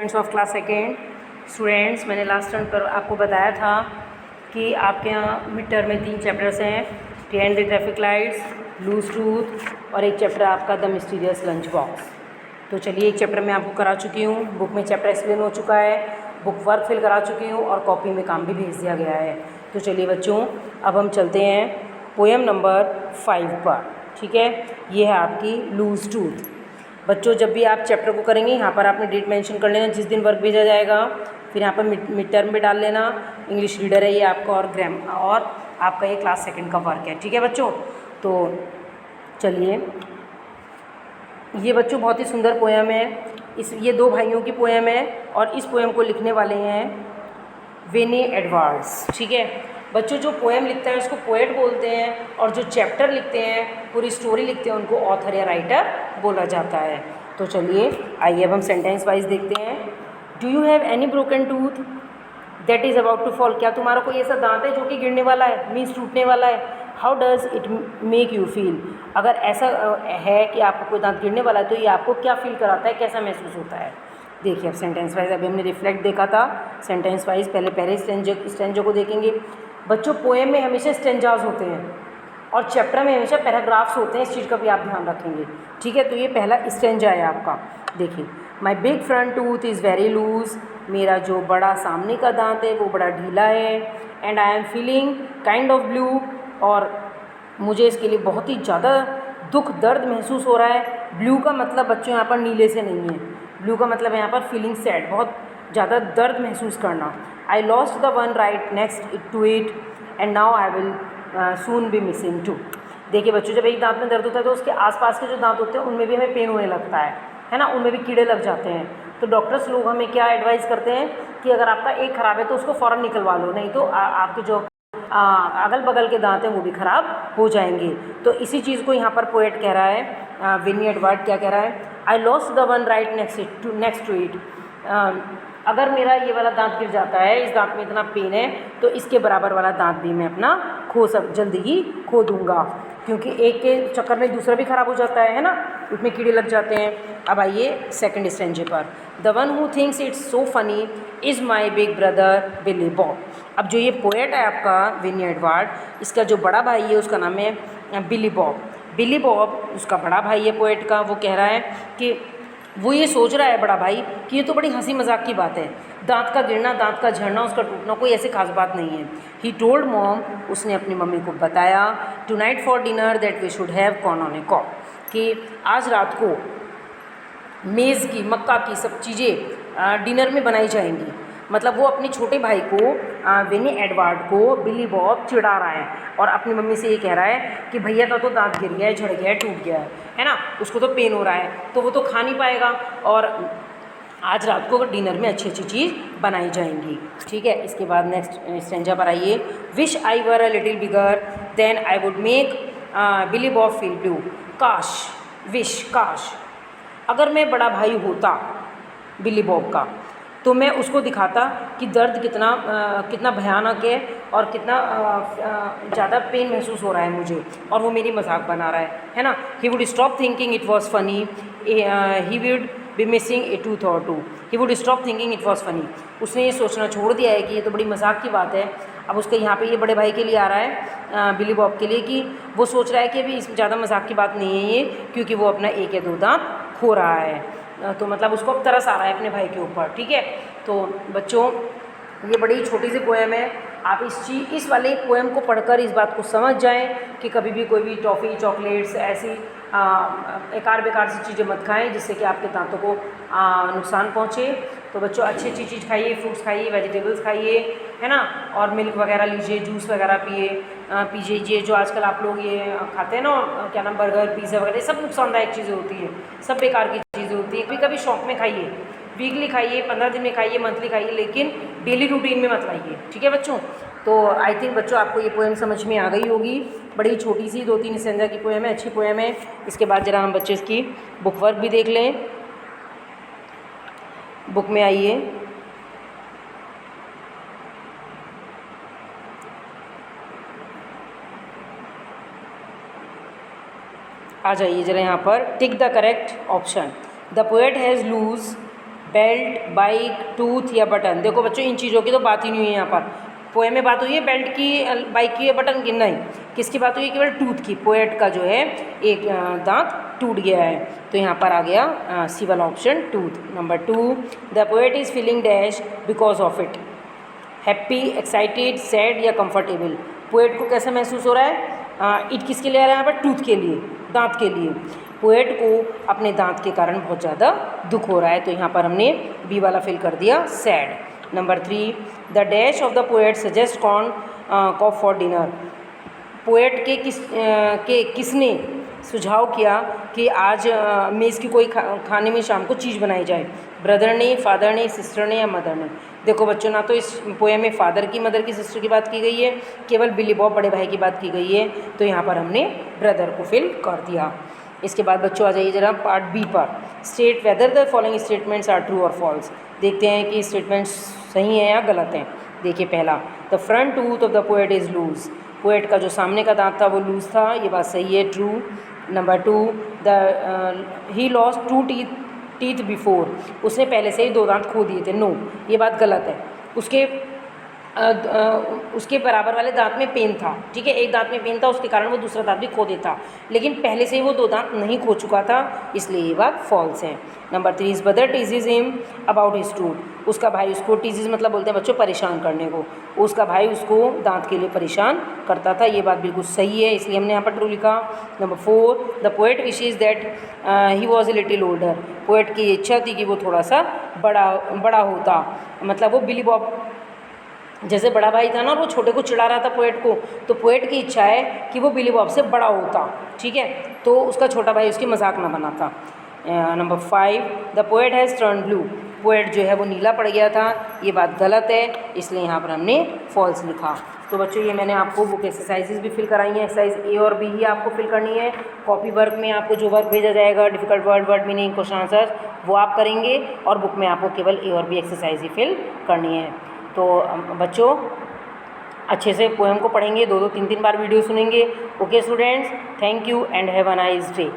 Students of class second students, मैंने last term पर आपको बताया था कि आपके यहाँ मिड टर्म में 3 चैप्टर्स हैं, behind the traffic lights, loose truth और एक चैप्टर आपका द मिस्टीरियस लंच बॉक्स। तो चलिए, एक चैप्टर मैं आपको करा चुकी हूँ, बुक में चैप्टर एक्सप्लेन हो चुका है, बुक वर्क फिल करा चुकी हूँ और कॉपी में काम भी भेज दिया गया है। तो चलिए बच्चों, अब हम चलते हैं पोएम नंबर 5 पर। ठीक है, ये है आपकी लूज ट्रूथ। बच्चों, जब भी आप चैप्टर को करेंगे, यहाँ पर आपने डेट मेंशन कर लेना जिस दिन वर्क भेजा जाएगा, फिर यहाँ पर मिड टर्म में डाल लेना। इंग्लिश रीडर है ये आपका और आपका ये क्लास सेकंड का वर्क है। ठीक है बच्चों, तो चलिए, ये बच्चों बहुत ही सुंदर पोएम है। ये 2 भाइयों की पोएम है और इस पोएम को लिखने वाले हैं विनी एडवर्ड्स। ठीक है बच्चों, जो पोएम लिखता है उसको पोएट बोलते हैं और जो चैप्टर लिखते हैं, पूरी स्टोरी लिखते हैं, उनको ऑथर या राइटर बोला जाता है। तो चलिए, आइए अब हम सेंटेंस वाइज देखते हैं। Do you have any broken tooth that is about to fall? क्या तुम्हारा कोई ऐसा दांत है जो कि गिरने वाला है, मीन्स टूटने वाला है? How does it make you feel? अगर ऐसा है कि आपको कोई दांत गिरने वाला है तो ये आपको क्या फील कराता है, कैसा महसूस होता है? देखिए, अब सेंटेंस वाइज अभी हमने रिफ्लेक्ट देखा था। सेंटेंस वाइज पहले स्टेंजो को देखेंगे। बच्चों, पोएम में हमेशा स्टेंजाज होते हैं और चैप्टर में हमेशा पैराग्राफ्स होते हैं, इस चीज़ का भी आप ध्यान रखेंगे। ठीक है, तो ये पहला स्टेंजा है आपका। देखिए, my big front tooth is very loose. मेरा जो बड़ा सामने का दांत है वो बड़ा ढीला है। And I am feeling kind of blue, और मुझे इसके लिए बहुत ही ज़्यादा दुख दर्द महसूस हो रहा है। ब्लू का मतलब बच्चों यहाँ पर नीले से नहीं है, ब्लू का मतलब है यहाँ पर फीलिंग सैड, बहुत ज़्यादा दर्द महसूस करना। I lost the one right next to it and now I will soon be missing two. देखिए बच्चों, जब एक दांत में दर्द होता है तो उसके आसपास के जो दांत होते हैं उनमें भी हमें पेन होने लगता है ना, उनमें भी कीड़े लग जाते हैं। तो डॉक्टर्स लोग हमें क्या एडवाइस करते हैं कि अगर आपका एक ख़राब है तो उसको फ़ौरन निकलवा लो, नहीं तो आपके जो अगल बगल के दांत हैं वो भी ख़राब हो जाएंगे। तो इसी चीज़ को यहाँ पर पोएट कह रहा है, विनी एडवर्ड क्या कह रहा है? I lost the one right next to it. अगर मेरा ये वाला दांत गिर जाता है, इस दांत में इतना पेन है, तो इसके बराबर वाला दांत भी मैं अपना जल्दी ही खो दूंगा, क्योंकि एक के चक्कर में दूसरा भी ख़राब हो जाता है ना, उसमें कीड़े लग जाते हैं। अब आइए सेकंड स्टेंजे पर। The one who thinks it's so funny is my big brother Billy Bob. अब जो ये पोएट है आपका विनी एडवर्ड, इसका जो बड़ा भाई है उसका नाम है बिली बॉब। बिली बॉब उसका बड़ा भाई है पोएट का। वो कह रहा है कि वो ये सोच रहा है, बड़ा भाई, कि ये तो बड़ी हंसी मजाक की बात है, दांत का गिरना, दांत का झड़ना, उसका टूटना कोई ऐसी खास बात नहीं है। ही टोल्ड मॉम, उसने अपनी मम्मी को बताया, tonight for dinner that we should have corn on a cob, कि आज रात को मेज़ की, मक्का की सब चीज़ें डिनर में बनाई जाएंगी। मतलब वो अपने छोटे भाई को, विनी एडवर्ड को, बिली बॉब चिढ़ा रहा है और अपनी मम्मी से ये कह रहा है कि भैया का तो दांत गिर गया है, झड़ गया है, टूट गया है ना, उसको तो पेन हो रहा है, तो वो तो खा नहीं पाएगा और आज रात को डिनर में अच्छी अच्छी चीज़ बनाई जाएंगी। ठीक है, इसके बाद नेक्स्ट स्टेंजा पर आइए। Wish I were a little bigger then I would make Billy Bob feel blue. काश, विश, काश, अगर मैं बड़ा भाई होता बिली बॉब का, तो मैं उसको दिखाता कि दर्द कितना भयानक है और कितना ज़्यादा पेन महसूस हो रहा है मुझे, और वो मेरी मजाक बना रहा है ना। He would stop thinking it was funny, he would be missing a tooth और two. He would stop thinking it was funny. उसने ये सोचना छोड़ दिया है कि ये तो बड़ी मजाक की बात है। अब उसके यहाँ पे ये बड़े भाई के लिए आ रहा है, बिली बॉब के लिए, कि वो सोच रहा है कि अभी ज़्यादा मजाक की बात नहीं है ये, क्योंकि वो अपना 1 या 2 दांत खो रहा है। तो मतलब उसको अब तरस आ रहा है अपने भाई के ऊपर। ठीक है, तो बच्चों, ये बड़ी छोटी सी पोएम है। आप इस वाले पोएम को पढ़कर इस बात को समझ जाएं कि कभी भी कोई भी टॉफ़ी, चॉकलेट्स, ऐसी एकार बेकार सी चीज़ें मत खाएं जिससे कि आपके दांतों को नुकसान पहुँचे। तो बच्चों, अच्छी अच्छी चीज़ खाइए, फ्रूट्स खाइए, वेजिटेबल्स खाइए, है ना, और मिल्क वगैरह लीजिए, जूस वगैरह पीजिए। जो आजकल आप लोग ये खाते हैं ना, क्या नाम, बर्गर, पिज़्ज़ा वगैरह, सब नुकसानदायक चीज़ें होती हैं, सब बेकार की चीज़ें होती हैं। कभी शौक में खाइए, वीकली खाइए, 15 दिन में खाइए, मंथली खाइए, लेकिन डेली रूटीन में मत लाइए। ठीक है बच्चों, तो आई थिंक बच्चों आपको ये पोएम समझ में आ गई होगी। बड़ी छोटी सी 2-3 स्टेंजा की पोएम है, अच्छी पोएम है। इसके बाद जरा हम बच्चे इसकी बुक वर्क भी देख लें। बुक में आइए, आ जाइए जरा यहाँ पर, tick the correct option. The poet has loose belt, bike, tooth या बटन। देखो बच्चों इन चीज़ों की तो बात ही नहीं हुई है यहाँ पर। पोएम में बात हुई है बेल्ट की, बाइक की या बटन की? नहीं। किसकी बात हुई है? केवल टूथ की। पोएट का जो है एक दांत टूट गया है, तो यहाँ पर आ गया सी वाला option tooth. Number 2, the poet is feeling dash because of it. Happy, excited, sad या कंफर्टेबल। पोएट को कैसा महसूस हो रहा है? इट किसके लिए आ रहा है यहाँ पर? टूथ के लिए, दांत के लिए। पोएट को अपने दांत के कारण बहुत ज़्यादा दुख हो रहा है, तो यहाँ पर हमने बी वाला फिल कर दिया sad. Number 3, the dash of the poet suggest corn cob for dinner. Poet के किसने सुझाव किया कि आज मेज़ की कोई खाने में शाम को चीज़ बनाई जाए? ब्रदर ने, फादर ने, सिस्टर ने या मदर ने? देखो बच्चों ना तो इस पोएम में फादर की, मदर की, सिस्टर की बात की गई है, केवल बिली बॉब बड़े भाई की बात की गई है, तो यहाँ पर हमने ब्रदर को फिल कर दिया। इसके बाद बच्चों आ जाइए जरा पार्ट बी पर। State whether the following statements are true और फॉल्स। देखते हैं कि स्टेटमेंट्स सही हैं या गलत हैं। देखिए पहला, the front tooth of the poet is loose. Poet का जो सामने का दांत था वो लूज था, ये बात सही है, true. Number 2, he lost 2 teeth before. उसने पहले से ही 2 दांत खो दिए थे, नो, ये बात गलत है। उसके बराबर वाले दांत में पेन था, ठीक है, एक दांत में पेन था, उसके कारण वो दूसरा दांत भी खो देता, लेकिन पहले से ही वो 2 दांत नहीं खो चुका था, इसलिए ये बात फॉल्स है। Number 3, his brother teases him about his tooth. उसका भाई उसको, टीजेज मतलब बोलते हैं बच्चों परेशान करने को, उसका भाई उसको दांत के लिए परेशान करता था, ये बात बिल्कुल सही है, इसलिए हमने यहाँ पर ट्रू लिखा। Number 4, the poet wishes that he was a little older. Poet की इच्छा थी कि वो थोड़ा सा बड़ा होता, मतलब वो बिली बॉब जैसे बड़ा भाई था ना, वो छोटे को चिढ़ा रहा था पोएट को, तो पोएट की इच्छा है कि वो बिली बॉब से बड़ा होता, ठीक है, तो उसका छोटा भाई उसकी मजाक ना बनाता। Number 5, the poet has turn blue. Poet जो है वो नीला पड़ गया था, ये बात गलत है, इसलिए यहाँ पर हमने फॉल्स लिखा। तो बच्चों ये मैंने आपको बुक एक्सरसाइजेज भी फिल कराई हैं, एक्सरसाइज ए और बी ही आपको फिल करनी है। कॉपी वर्क में आपको जो वर्क भेजा जाएगा, difficult word meaning, question answer, वो आप करेंगे, और बुक में आपको केवल ए और बी एक्सरसाइज ही फिल करनी है। तो बच्चों अच्छे से पोएम को पढ़ेंगे, 2-2 3-3 बार वीडियो सुनेंगे। Okay students, thank you and have a nice day.